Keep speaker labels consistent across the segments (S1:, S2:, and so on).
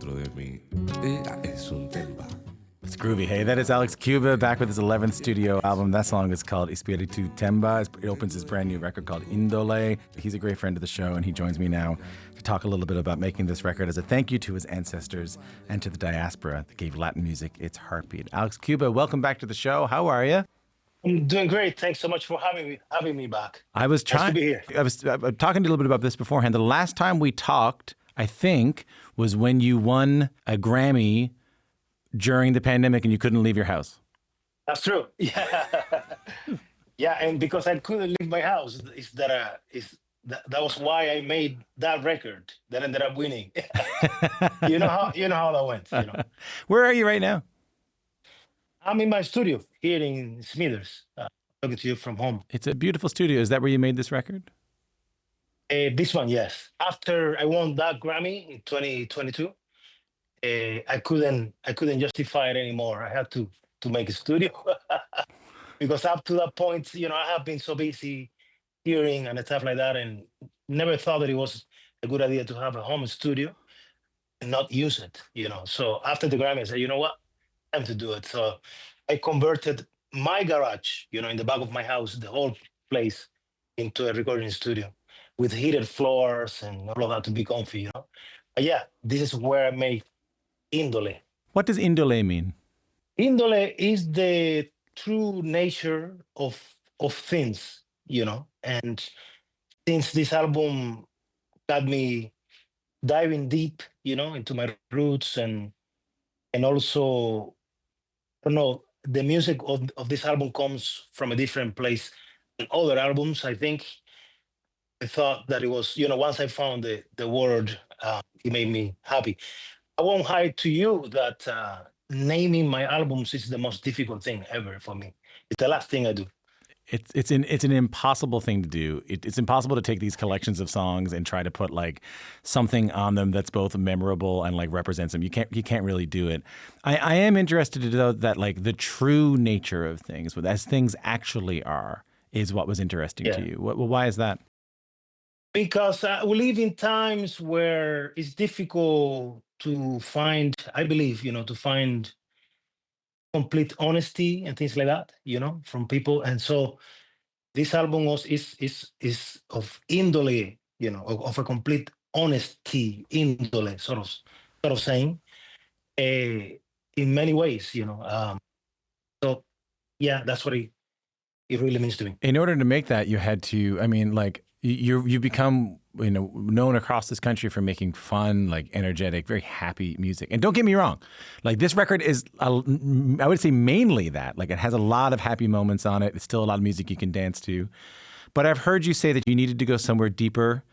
S1: dentro de mí. Es un temba.
S2: It's groovy. Hey, that is Alex Cuba back with his 11th studio album. That song is called Espiritu Temba. It opens his brand new record called Índole. He's a great friend of the show, and he joins me now to talk a little bit about making this record as a thank you to his ancestors and to the diaspora that gave Latin music its heartbeat. Alex Cuba, welcome back to the show. How are you?
S3: I'm doing great. Thanks so much for having me back.
S2: I was
S3: Nice to be here.
S2: I was talking to you a little bit about this beforehand. The last time we talked, I think, was when you won a Grammy during the pandemic and you couldn't leave your house.
S3: That's true. Yeah, yeah. And because I couldn't leave my house, that was why I made that record that ended up winning. You know how that went.
S2: Where are you right now?
S3: I'm in my studio here in Smithers, talking to you from home.
S2: It's a beautiful studio. Is that where you made this record?
S3: This one, yes. After I won that Grammy in 2022, I couldn't justify it anymore. I had to make a studio because up to that point, I have been so busy hearing and stuff like that, and never thought that it was a good idea to have a home studio and not use it. So after the Grammy, I said, you know what, time to do it. So I converted my garage, in the back of my house, the whole place, into a recording studio with heated floors and all of that to be comfy. But yeah, this is where I made índole.
S2: What does índole mean?
S3: Índole is the true nature of things, and since this album got me diving deep, into my roots and also, I don't know, the music of this album comes from a different place than other albums. I think I thought that it was, once I found the word, it made me happy. I won't hide to you that naming my albums is the most difficult thing ever for me. It's the last thing I do.
S2: It's an impossible thing to do. It's impossible to take these collections of songs and try to put like something on them that's both memorable and like represents them. You can't really do it. I am interested to know that like the true nature of things, as things actually are, is what was interesting to you. Why is that?
S3: Because we live in times where it's difficult to find, I believe, to find complete honesty and things like that, from people. And so this album is of índole, of a complete honesty, índole, sort of saying, in many ways, So yeah, that's what it really means to me.
S2: In order to make that, you had to, I mean, like, you've become known across this country for making fun, like energetic, very happy music. And don't get me wrong, like this record is, I would say mainly that. Like it has a lot of happy moments on it. It's still a lot of music you can dance to. But I've heard you say that you needed to go somewhere deeper,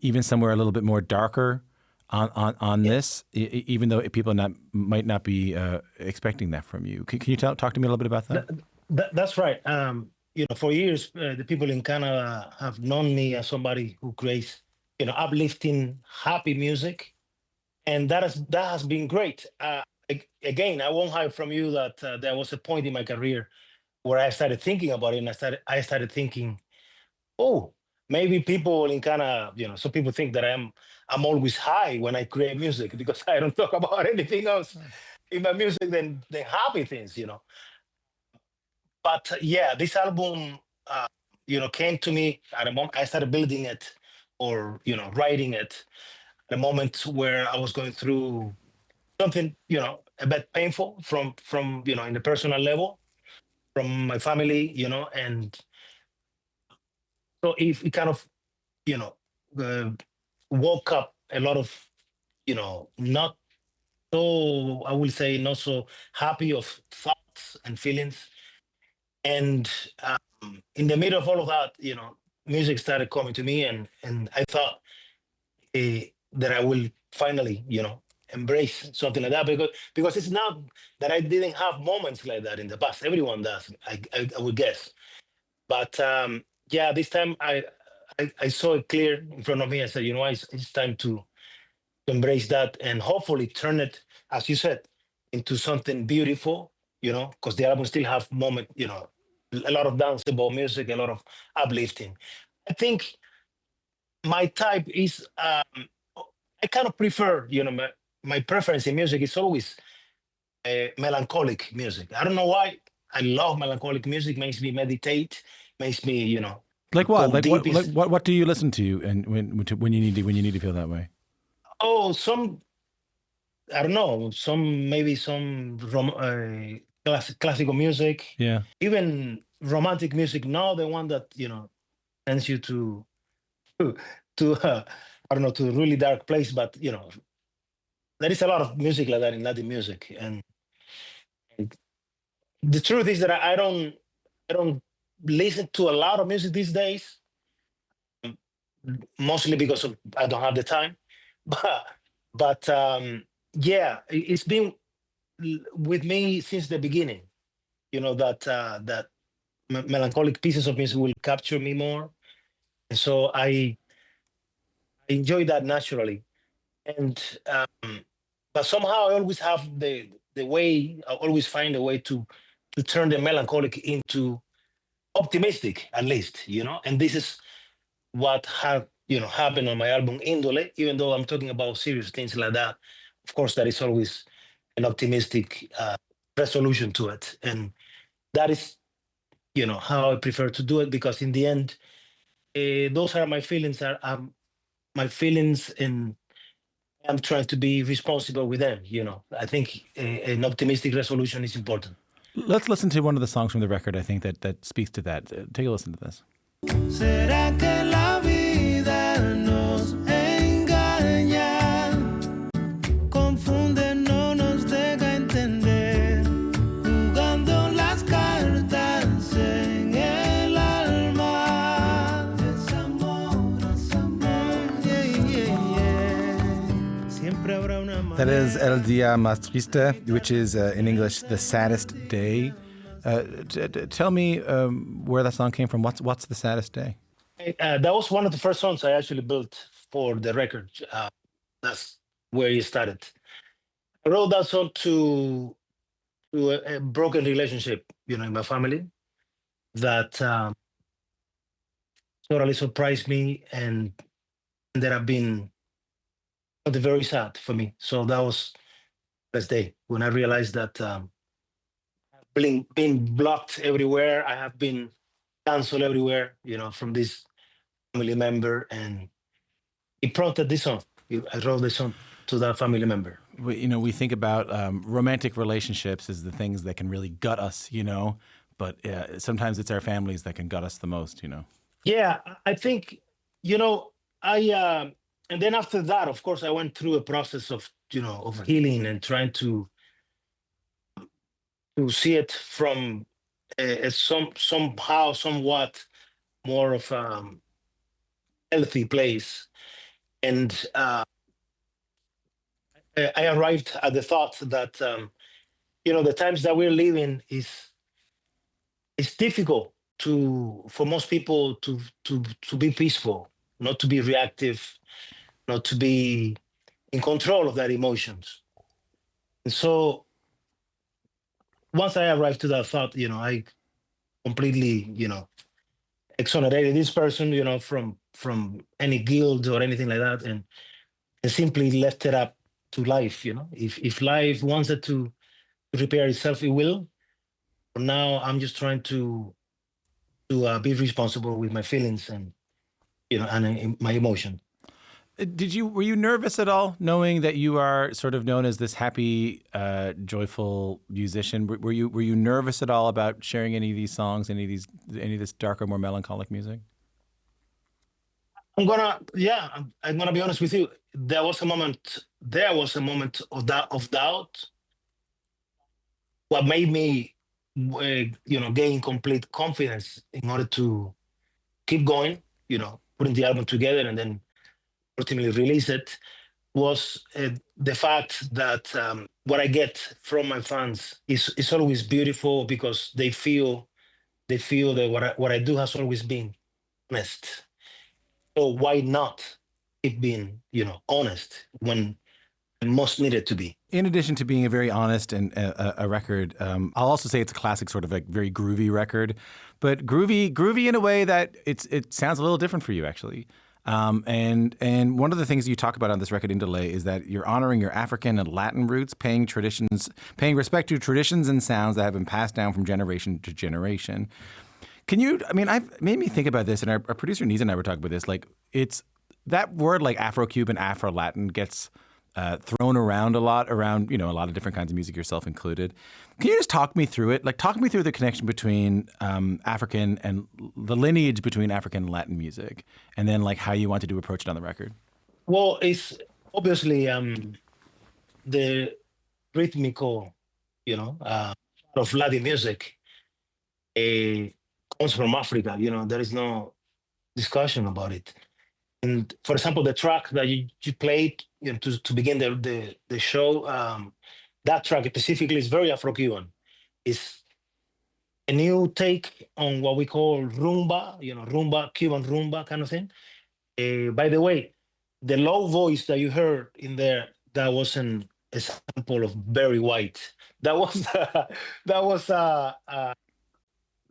S2: even somewhere a little bit more darker on this, even though people might not be expecting that from you. Can you talk to me a little bit about that?
S3: That's right. For years, the people in Canada have known me as somebody who creates, uplifting, happy music, and that has been great. Again, I won't hide from you that there was a point in my career where I started thinking about it, and I started thinking, oh, maybe people in Canada, some people think that I'm always high when I create music because I don't talk about anything else in my music than happy things, But yeah, this album, came to me at a moment I started building it or, writing it at a moment where I was going through something, a bit painful from, in the personal level from my family, and so if it kind of, uh, woke up a lot of, not so, I will say, not so happy of thoughts and feelings. And in the middle of all of that, music started coming to me, and I thought that I will finally, embrace something like that because it's not that I didn't have moments like that in the past. Everyone does, I would guess. But yeah, this time I saw it clear in front of me. I said, it's time to embrace that and hopefully turn it, as you said, into something beautiful, because the album still have moment, a lot of danceable music, a lot of uplifting. I think my type is I kind of prefer, my preference in music is always melancholic music. I don't know why. I love melancholic music. Makes me meditate. Makes me,
S2: Like what?
S3: go
S2: Like
S3: deep.
S2: what? Like what do you listen to and when you need to feel that way?
S3: Oh, some, I don't know. Maybe some classical music,
S2: Yeah.
S3: even romantic music. Not the one that sends you to to I don't know, to a really dark place. But there is a lot of music like that in Latin music, and the truth is that I don't listen to a lot of music these days, um, mostly because of I don't have the time. But yeah, it's been with me since the beginning. That melancholic pieces of music will capture me more, and so I enjoy that naturally. And but somehow I always have the way. I always find a way to turn the melancholic into optimistic, at least. And this is what had happened on my album Índole. Even though I'm talking about serious things like that, of course, there is always an optimistic resolution to it, and that is how I prefer to do it, because in the end, those are my feelings. Are my feelings, and I'm trying to be responsible with them. I think an optimistic resolution is important.
S2: Let's listen to one of the songs from the record. I think that speaks to that. Take a listen to this.
S4: ¿Será que la vida nos engaña? Confunde, no nos deja entender, jugando las cartas en el alma. Es amor, yeah, yeah, yeah. Siempre habrá una
S2: That is
S4: manera.
S2: El Día Más Triste, which is in English, The Saddest Day. Tell me where that song came from. What's The Saddest Day?
S3: That was one of the first songs I actually built for the record. That's where it started. I wrote that song to a broken relationship, in my family, that totally surprised me and ended up being something very sad for me. So that was the day when I realized that being blocked everywhere, I have been canceled everywhere, from this family member, and it prompted this song. I wrote the song to that family member.
S2: We think about romantic relationships as the things that can really gut us, but sometimes it's our families that can gut us the most,
S3: Yeah, I think, and then after that, of course, I went through a process of healing and trying to see it from somehow, somewhat more of healthy place. And I arrived at the thought that the times that we're living is it's difficult for most people to be peaceful, not to be reactive, not to be in control of their emotions. And so once I arrived to that thought, I completely, exonerated this person, from any guilt or anything like that, and simply left it up to life. If life wants it to repair itself, it will. For now, I'm just trying to be responsible with my feelings and my emotion.
S2: Were you nervous at all, knowing that you are sort of known as this happy, joyful musician? Were you nervous at all about sharing any of these songs, any of this darker, more melancholic music?
S3: I'm gonna be honest with you. There was a moment of doubt. What made me, gain complete confidence in order to keep going, putting the album together and then ultimately release it, was the fact that what I get from my fans is always beautiful, because they feel that what I do has always been honest. So why not keep being honest when it most needed to be?
S2: In addition to being a very honest and a record, I'll also say it's a classic, sort of like very groovy record, but groovy in a way that it sounds a little different for you, actually. And one of the things you talk about on this record, Índole, is that you're honoring your African and Latin roots, paying respect to traditions and sounds that have been passed down from generation to generation. I've made me think about this, and our producer Nisa and I were talking about this. Like, it's that word like Afro-Cuban, Afro-Latin gets thrown around a lot, around, a lot of different kinds of music, yourself included. Can you just talk me through it? Like, talk me through the connection between African and the lineage between African and Latin music, and then like how you wanted to approach it on the record.
S3: Well, it's obviously the rhythmical, of Latin music comes from Africa. There is no discussion about it. And for example, the track that you played to begin the show, that track specifically is very Afro-Cuban. It's a new take on what we call rumba, rumba, Cuban rumba kind of thing. By the way, the low voice that you heard in there, that wasn't a sample of Barry White. That was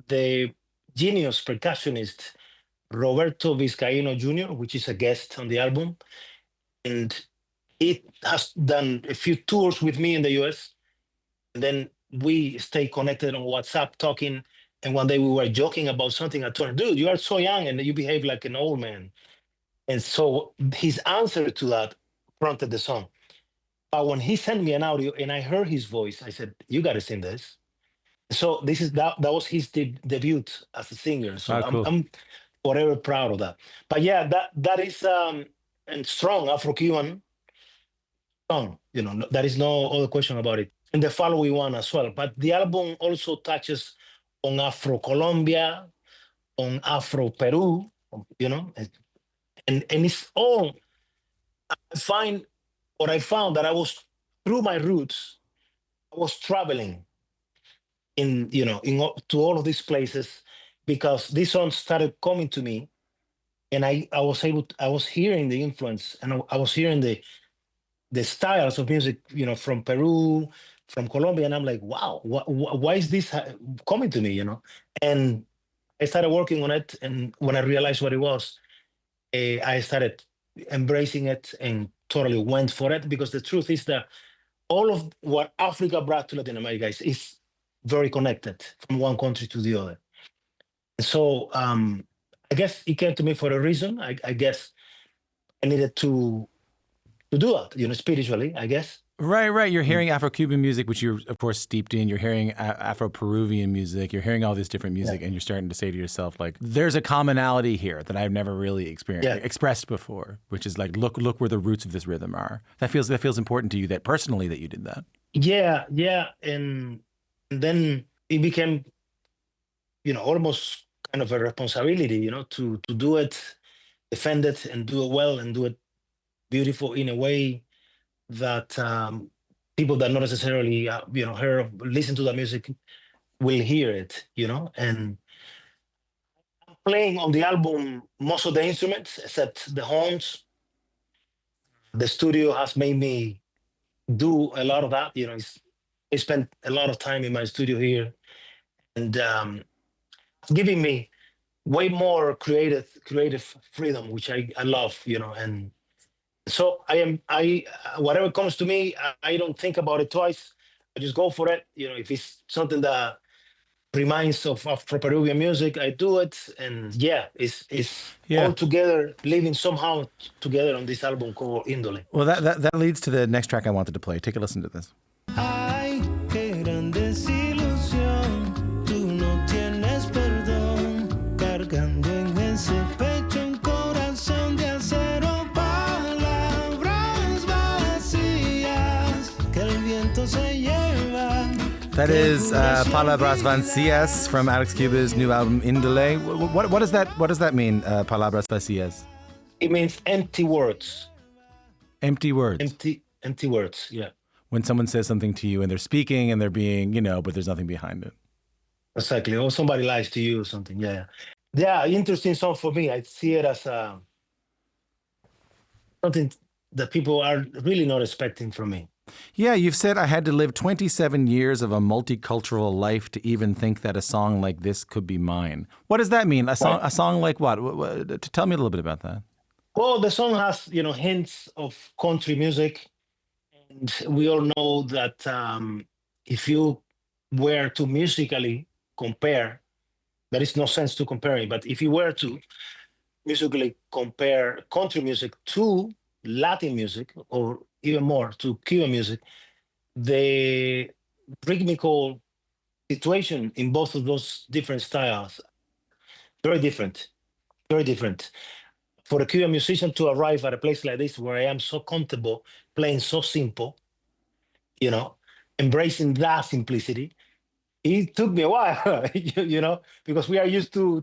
S3: the genius percussionist Roberto Vizcaíno Jr., which is a guest on the album. And it has done a few tours with me in the US. And then we stay connected on WhatsApp talking. And one day we were joking about something. I told him, dude, you are so young and you behave like an old man. And so his answer to that prompted the song. But when he sent me an audio and I heard his voice, I said, you got to sing this. So that was his debut as a singer. So
S2: cool.
S3: I'm forever proud of that. But yeah, that is a strong Afro-Cuban song. There is no other question about it. And the following one as well. But the album also touches on Afro-Colombia, on Afro-Peru, and it's all. I found that I was, through my roots, I was traveling to all of these places, because these songs started coming to me, and I was hearing the influence, and I was hearing the styles of music, from Peru, from Colombia, and I'm like, wow, why is this coming to me, And I started working on it, and when I realized what it was, I started embracing it and totally went for it, because the truth is that all of what Africa brought to Latin America is very connected from one country to the other. So I guess it came to me for a reason. I guess I needed to do that, spiritually, I guess.
S2: Right. You're hearing Afro-Cuban music, which you're, of course, steeped in. You're hearing Afro-Peruvian music. You're hearing all this different music, and you're starting to say to yourself, like, there's a commonality here that I've never really expressed before, which is like, look where the roots of this rhythm are. That feels important to you, that personally that you did that.
S3: Yeah. And then it became, almost kind of a responsibility, to do it, defend it, and do it well, and do it beautiful in a way that people that not necessarily listen to the music will hear it, and I'm playing on the album most of the instruments except the horns. The studio has made me do a lot of that. I spent a lot of time in my studio here, and giving me way more creative freedom, which I love, and so whatever comes to me, I don't think about it twice. I just go for it. If it's something that reminds of Afro-Peruvian music, I do it. And it's all together, living somehow together on this album called Índole.
S2: Well, that leads to the next track I wanted to play. Take a listen to this.
S4: Ay, qué gran desilusión, tú no tienes perdón, cargando en ese pecho un corazón de acero.
S2: That is Palabras Vacías from Alex Cuba's new album Índole. What does that mean? Palabras Vacías.
S3: It means empty words.
S2: Empty words.
S3: Empty words. Yeah.
S2: When someone says something to you and they're speaking and they're being, but there's nothing behind it.
S3: Exactly. Or somebody lies to you or something. Yeah. Yeah. Interesting song for me. I see it as something that people are really not expecting from me.
S2: Yeah, you've said I had to live 27 years of a multicultural life to even think that a song like this could be mine. What does that mean? A song like what? Tell me a little bit about that.
S3: Well, the song has, hints of country music. And we all know that if you were to musically compare, there is no sense to comparing, but if you were to musically compare country music to Latin music, or even more to Cuban music, the rhythmical situation in both of those different styles, very different, very different. For a Cuban musician to arrive at a place like this where I am so comfortable playing so simple, you know, embracing that simplicity, it took me a while, because we are used to,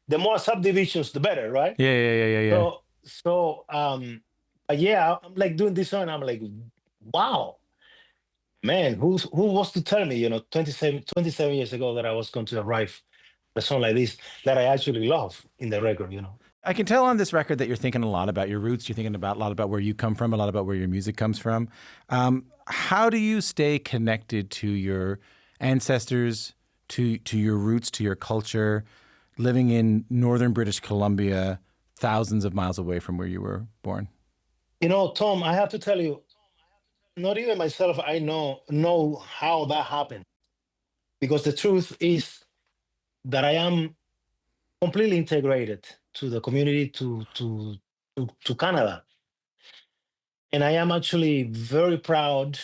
S3: the more subdivisions, the better, right?
S2: Yeah.
S3: But yeah, I'm like doing this song, I'm like, wow, man, who was to tell me, 27 years ago that I was going to arrive at a song like this that I actually love in the record.
S2: I can tell on this record that you're thinking a lot about your roots. You're thinking a lot about where you come from, a lot about where your music comes from. How do you stay connected to your ancestors, to your roots, to your culture, living in northern British Columbia, thousands of miles away from where you were born?
S3: Tom, I have to tell you, not even myself, I know how that happened. Because the truth is that I am completely integrated to the community, to Canada. And I am actually very proud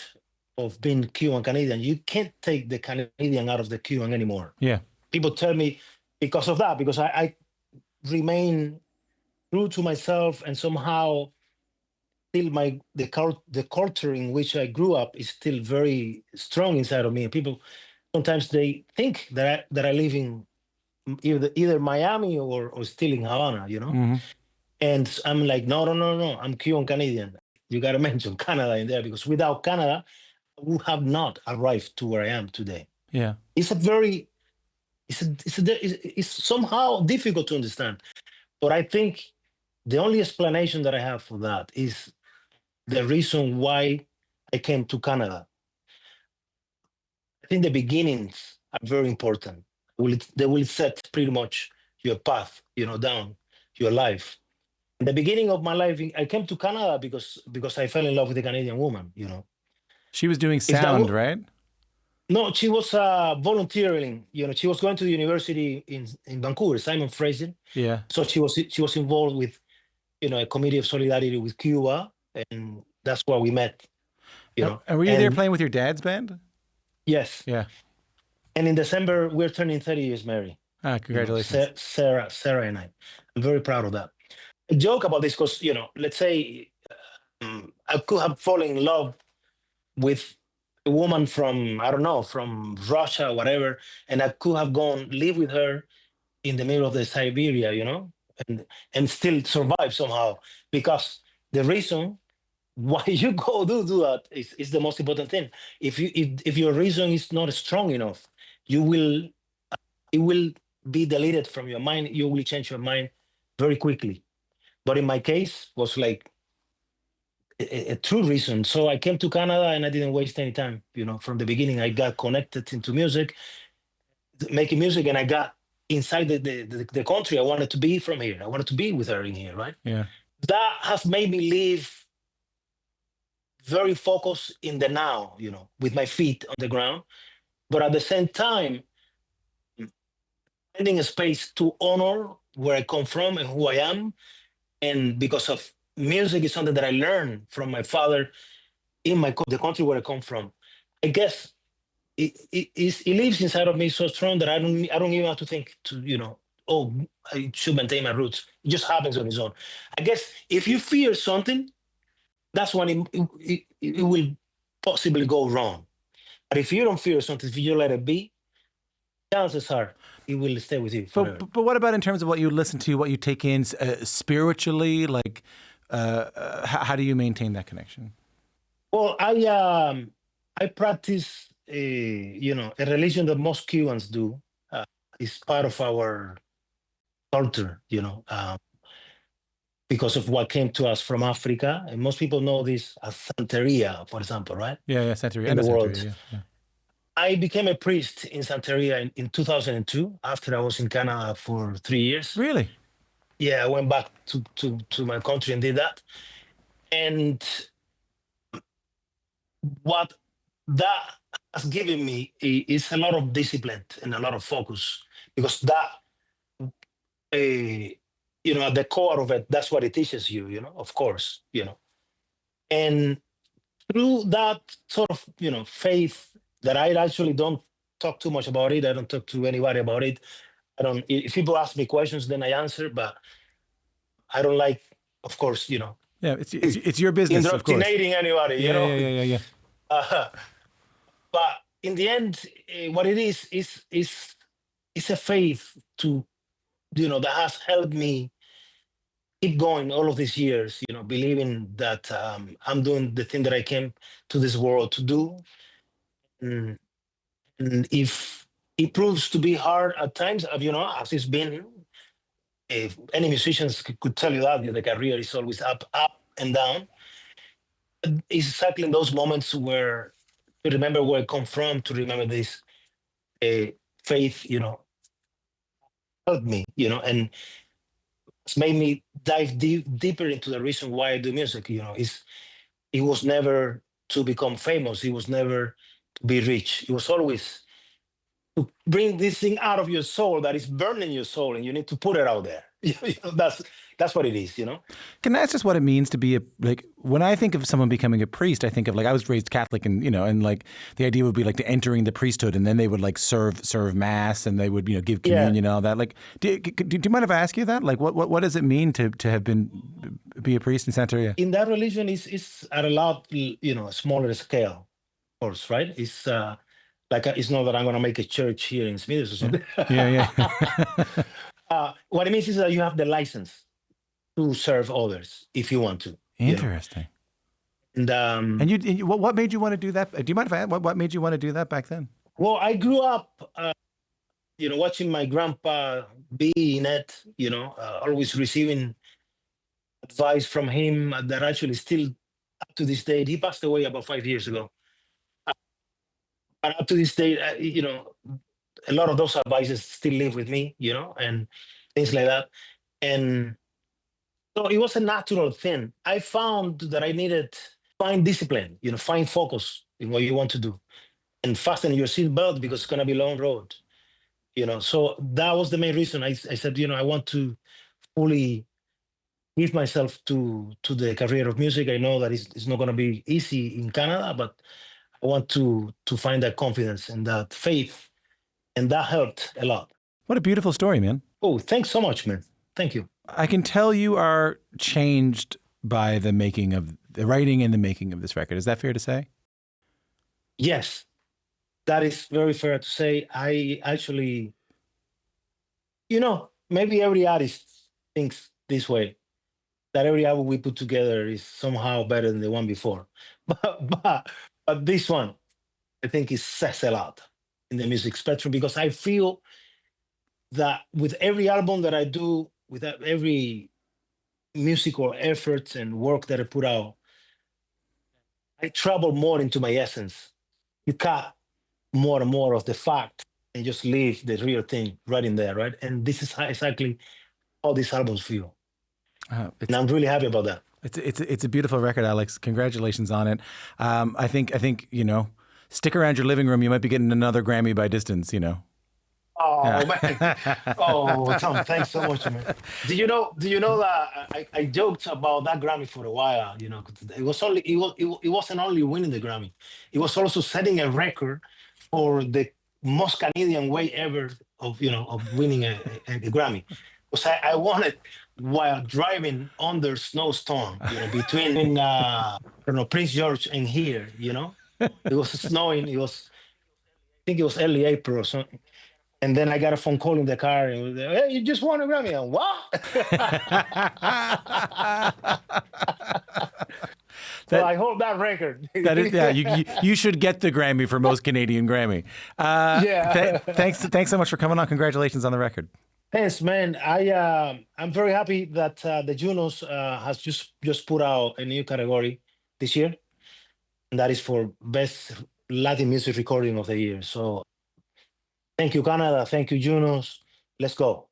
S3: of being Cuban Canadian. You can't take the Canadian out of the Cuban anymore.
S2: Yeah.
S3: People tell me because of that, because I remain true to myself, and somehow still the culture in which I grew up is still very strong inside of me. And people sometimes they think that I live in either Miami or still in Havana,
S2: Mm-hmm.
S3: And I'm like, no, I'm Cuban Canadian. You got to mention Canada in there, because without Canada, I would have not arrived to where I am today.
S2: Yeah.
S3: It's somehow difficult to understand, but I think the only explanation that I have for that is the reason why I came to Canada. I think the beginnings are very important. They will set pretty much your path, down your life. In the beginning of my life, I came to Canada because I fell in love with a Canadian woman.
S2: She was doing
S3: Is that
S2: sound,
S3: what-
S2: right?
S3: No, she was volunteering. She was going to the university in Vancouver, Simon Fraser.
S2: Yeah.
S3: So she was involved with, a committee of solidarity with Cuba, and that's where we met.
S2: And were you there playing with your dad's band?
S3: Yes.
S2: Yeah.
S3: And in December we're turning 30 years married.
S2: Congratulations.
S3: Sarah and I. I'm very proud of that. I joke about this because, let's say I could have fallen in love with a woman from, I don't know, from Russia, whatever, and I could have gone live with her in the middle of the Siberia, and still survive somehow. Because the reason why you go do that is the most important thing. If your reason is not strong enough, it will be deleted from your mind. You will change your mind very quickly. But in my case, was like a true reason. So I came to Canada and I didn't waste any time. From the beginning, I got connected into music, making music, and I got inside the country. I wanted to be from here. I wanted to be with her in here, right?
S2: Yeah.
S3: That has made me live very focused in the now, with my feet on the ground. But at the same time, finding a space to honor where I come from and who I am. And because of music is something that I learned from my father in the country where I come from. I guess it lives inside of me so strong that I don't even have to think I should maintain my roots. It just happens on its own. I guess if you fear something, that's when it will possibly go wrong. But if you don't fear something, if you let it be, chances are it will stay with you forever.
S2: But what about in terms of what you listen to, what you take in spiritually? Like, how do you maintain that connection?
S3: Well, I practice a religion that most Cubans do. It's part of our culture, because of what came to us from Africa. And most people know this as Santeria, for example, right?
S2: Yeah, Santeria.
S3: In the world.
S2: Santeria, yeah.
S3: I became a priest in Santeria in 2002 after I was in Canada for 3 years.
S2: Really?
S3: Yeah, I went back to my country and did that. And what that has given me is a lot of discipline and a lot of focus because that, at the core of it, that's what it teaches you, of course, And through that sort of, faith that I actually don't talk too much about it. I don't talk to anybody about it. I don't, if people ask me questions, then I answer, but I don't like, of course,
S2: Yeah, it's your business, of course.
S3: indoctrinating anybody,
S2: Yeah.
S3: But in the end, what it is a faith to, that has helped me keep going all of these years, believing that I'm doing the thing that I came to this world to do. And, and if it proves to be hard at times, as it's been, if any musicians could tell you that the career is always up and down. It's exactly in those moments where to remember where I come from, to remember this faith, helped me, and it's made me dive deeper into the reason why I do music. It was never to become famous. It was never to be rich. It was always to bring this thing out of your soul that is burning your soul, and you need to put it out there. That's what it is.
S2: Can I ask just what it means to be when I think of someone becoming a priest, I think of I was raised Catholic and, and the idea would be to entering the priesthood and then they would serve mass and they would, give communion and all that. Do you mind if I ask you that? What does it mean to have be a priest in Santeria?
S3: In that religion is at a lot, smaller scale, of course, right? It's it's not that I'm going to make a church here in Smithers or something.
S2: Yeah.
S3: What it means is that you have the license to serve others if you want to.
S2: Interesting.
S3: And
S2: what made you want to do that? Do you mind if I ask what made you want to do that back then?
S3: Well, I grew up, watching my grandpa be in it, always receiving advice from him that actually still up to this date. He passed away about 5 years ago. But up to this date, a lot of those advices still live with me, and things like that. And so it was a natural thing. I found that I needed find discipline, find focus in what you want to do and fasten your seatbelt because it's going to be a long road, So that was the main reason I said, I want to fully give myself to the career of music. I know that it's not going to be easy in Canada, but I want to find that confidence and that faith. And that helped a lot.
S2: What a beautiful story, man.
S3: Oh, thanks so much, man. Thank you.
S2: I can tell you are changed by the writing and the making of this record. Is that fair to say?
S3: Yes, that is very fair to say. I actually, maybe every artist thinks this way, that every album we put together is somehow better than the one before. But this one, I think it says a lot in the music spectrum because I feel that with every album that I do, with every musical effort and work that I put out, I travel more into my essence. You cut more and more of the fact and just leave the real thing right in there, right? And this is exactly how these albums feel. And I'm really happy about that.
S2: It's a beautiful record, Alex. Congratulations on it. I think stick around your living room. You might be getting another Grammy by distance.
S3: Oh man! Oh Tom, thanks so much, man. Do you know that I joked about that Grammy for a while? It wasn't only winning the Grammy, it was also setting a record for the most Canadian way ever of winning a Grammy. Because I won it while driving under snowstorm, between Prince George and here. It was snowing. I think it was early April or something. And then I got a phone call in the car, and it was, hey, you just won a Grammy. And what? So I hold that record.
S2: That is, yeah. You should get the Grammy for most Canadian Grammy.
S3: Yeah.
S2: Thanks so much for coming on. Congratulations on the record.
S3: Thanks, man. I'm very happy that the Junos has just put out a new category this year, and that is for best Latin music recording of the year. So thank you, Canada. Thank you, Junos. Let's go.